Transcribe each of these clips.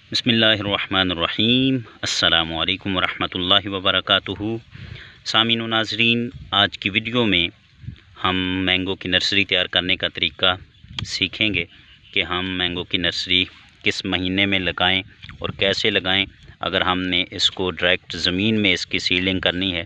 बिस्मिल्लाहिर्रहमानिर्रहीम अस्सलामु अलैकुम वरहमतुल्लाहि वबरकातुहू। सामीन व नाज़रीन, आज की वीडियो में हम मैंगो की नर्सरी तैयार करने का तरीका सीखेंगे कि हम मैंगो की नर्सरी किस महीने में लगाएं और कैसे लगाएं। अगर हमने इसको डायरेक्ट ज़मीन में इसकी सीडिंग करनी है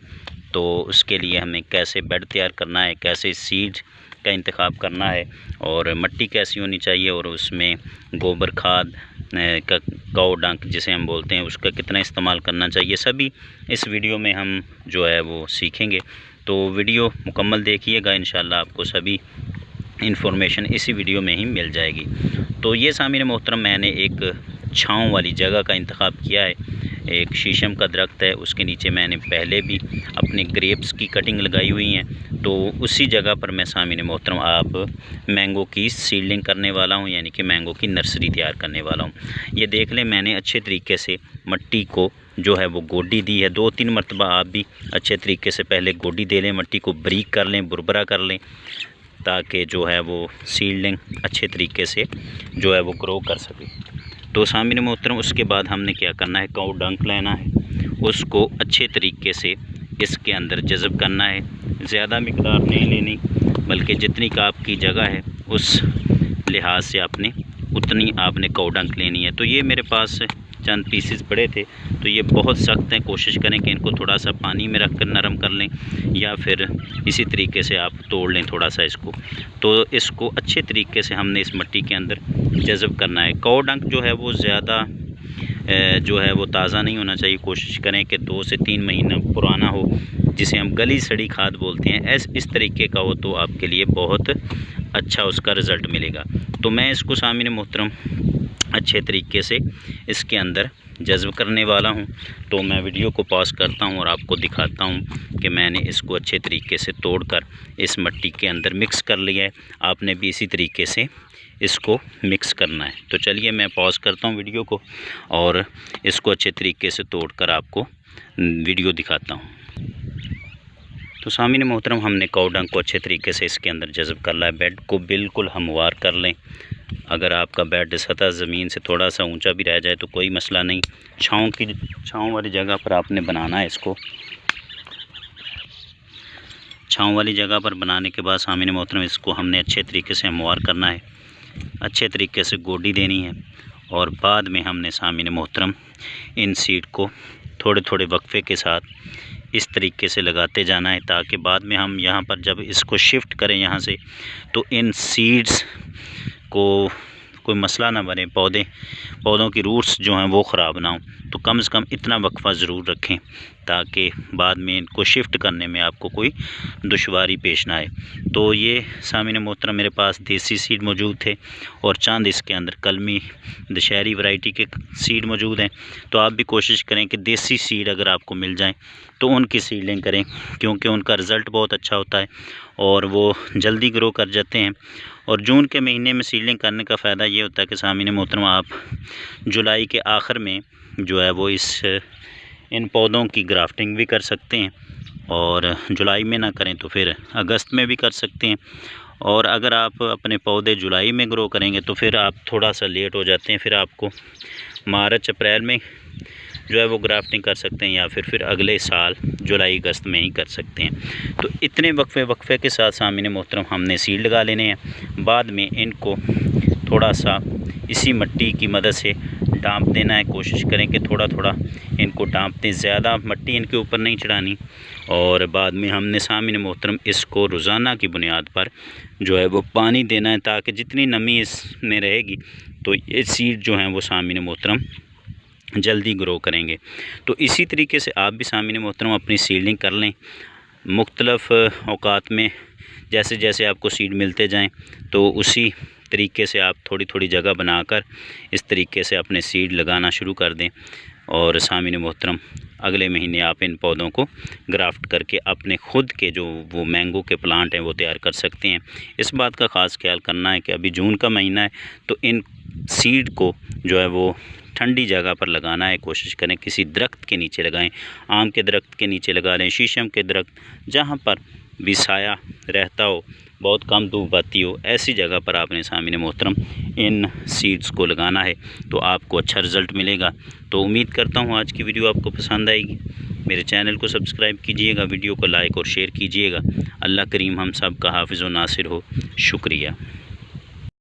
तो उसके लिए हमें कैसे बेड तैयार करना है, कैसे सीड का इंतखाब करना है और मिट्टी कैसी होनी चाहिए और उसमें गोबर खाद का काऊ डंक जिसे हम बोलते हैं उसका कितना इस्तेमाल करना चाहिए, सभी इस वीडियो में हम जो है वो सीखेंगे। तो वीडियो मुकम्मल देखिएगा, इंशाल्लाह आपको सभी इन्फॉर्मेशन इसी वीडियो में ही मिल जाएगी। तो ये सामीन मोहतरम, मैंने एक छाँव वाली जगह का इंतखाब किया है। एक शीशम का दरख्त है, उसके नीचे मैंने पहले भी अपने ग्रेप्स की कटिंग लगाई हुई हैं, तो उसी जगह पर मैं सामीन मोहतरम आप मैंगो की सीडलिंग करने वाला हूं, यानी कि मैंगो की नर्सरी तैयार करने वाला हूं। ये देख लें, मैंने अच्छे तरीके से मिट्टी को जो है वो गोडी दी है। 2-3 मरतबा आप भी अच्छे तरीके से पहले गोडी दे लें, मिट्टी को बारीक कर लें, बुरबरा कर लें, ताकि जो है वो सीडलिंग अच्छे तरीके से जो है वो ग्रो कर सके। तो सामीन मोहतरम, उसके बाद हमने क्या करना है, काऊ डंक लेना है, उसको अच्छे तरीके से इसके अंदर जज़ब करना है। ज़्यादा मिकदार नहीं लेनी, बल्कि जितनी का आपकी जगह है उस लिहाज से उतनी आपने काऊ डंक लेनी है। तो ये मेरे पास चंद पीसेस पड़े थे, तो ये बहुत सख्त हैं। कोशिश करें कि इनको थोड़ा सा पानी में रख कर नरम कर लें, या फिर इसी तरीके से आप तोड़ लें थोड़ा सा इसको। तो इसको अच्छे तरीके से हमने इस मिट्टी के अंदर जज़ब करना है। काऊ डंक जो है वो ज़्यादा जो है वो ताज़ा नहीं होना चाहिए। कोशिश करें कि 2 से 3 महीना पुराना हो, जिसे हम गली सड़ी खाद बोलते हैं। इस तरीके का हो तो आपके लिए बहुत अच्छा उसका रिज़ल्ट मिलेगा। तो मैं इसको सामीन मोहतरम अच्छे तरीके से इसके अंदर जज़ब करने वाला हूं। तो मैं वीडियो को पॉज करता हूं और आपको दिखाता हूं कि मैंने इसको अच्छे तरीके से तोड़कर इस मिट्टी के अंदर मिक्स कर लिया है। आपने भी इसी तरीके से इसको मिक्स करना है। तो चलिए मैं पॉज करता हूं वीडियो को और इसको अच्छे तरीके से तोड़कर आपको वीडियो दिखाता हूं। तो सामीन मोहतरम, हमने काऊ डंक को अच्छे तरीके से इसके अंदर जज़ब कर लिया है। बेड को बिल्कुल हमवार कर लें। अगर आपका बेड सतह ज़मीन से थोड़ा सा ऊंचा भी रह जाए तो कोई मसला नहीं। छाँव वाली जगह पर आपने बनाना है इसको। छाँव वाली जगह पर बनाने के बाद सामीन मोहतरम, इसको हमने अच्छे तरीके से हमवार करना है, अच्छे तरीके से गोडी देनी है। और बाद में हमने सामीन मोहतरम इन सीड को थोड़े थोड़े वक्फे के साथ इस तरीके से लगाते जाना है, ताकि बाद में हम यहाँ पर जब इसको शिफ्ट करें यहाँ से, तो इन सीड्स को कोई मसला ना बने, पौधों की रूट्स जो हैं वो ख़राब ना हो। तो कम से कम इतना वक्फ़ा ज़रूर रखें ताकि बाद में इनको शिफ्ट करने में आपको कोई दुश्वारी पेश ना आए। तो ये सामीन मोहतरम, मेरे पास देसी सीड मौजूद थे और चंद इसके अंदर कलमी दशहरी वैरायटी के सीड मौजूद हैं। तो आप भी कोशिश करें कि देसी सीड अगर आपको मिल जाएं तो उनकी सीडलिंग करें, क्योंकि उनका रिज़ल्ट बहुत अच्छा होता है और वो जल्दी ग्रो कर जाते हैं। और जून के महीने में सीडलिंग करने का फ़ायदा ये होता है कि सामीन मोहतरम, आप जुलाई के आखिर में जो है वो इन पौधों की ग्राफ्टिंग भी कर सकते हैं, और जुलाई में ना करें तो फिर अगस्त में भी कर सकते हैं। और अगर आप अपने पौधे जुलाई में ग्रो करेंगे तो फिर आप थोड़ा सा लेट हो जाते हैं, फिर आपको मार्च अप्रैल में जो है वो ग्राफ्टिंग कर सकते हैं, या फिर अगले साल जुलाई अगस्त में ही कर सकते हैं। तो इतने वक्फे के साथ सामीन मोहतरम हमने सीड लगा लेने हैं। बाद में इनको थोड़ा सा इसी मिट्टी की मदद से डांप देना है। कोशिश करें कि थोड़ा थोड़ा इनको डांप दें, ज़्यादा मिट्टी इनके ऊपर नहीं चढ़ानी। और बाद में हमने सामीन मोहतरम इसको रोज़ाना की बुनियाद पर जो है वो पानी देना है, ताकि जितनी नमी इसमें रहेगी तो ये सीड जो हैं वो सामीन मोहतरम जल्दी ग्रो करेंगे। तो इसी तरीके से आप भी सामीन मोहतरम अपनी सीडलिंग कर लें। मुख्तलिफ़ औकात में जैसे जैसे आपको सीड मिलते जाएं, तो उसी तरीके से आप थोड़ी थोड़ी जगह बनाकर इस तरीके से अपने सीड लगाना शुरू कर दें। और सामीन मोहतरम, अगले महीने आप इन पौधों को ग्राफ्ट करके अपने खुद के जो वो मैंगो के प्लांट हैं वो तैयार कर सकते हैं। इस बात का ख़ास ख्याल करना है कि अभी जून का महीना है, तो इन सीड को जो है वो ठंडी जगह पर लगाना है। कोशिश करें किसी दरख्त के नीचे लगाएं, आम के दरख्त के नीचे लगा लें, शीशम के दरख्त, जहाँ पर भी साया रहता हो बहुत कम धूप आती हो, ऐसी जगह पर आपने सामने मोहतरम इन सीड्स को लगाना है तो आपको अच्छा रिज़ल्ट मिलेगा। तो उम्मीद करता हूँ आज की वीडियो आपको पसंद आएगी। मेरे चैनल को सब्सक्राइब कीजिएगा, वीडियो को लाइक और शेयर कीजिएगा। अल्लाह करीम हम सब का हाफिज़ व नासिर हो। शुक्रिया।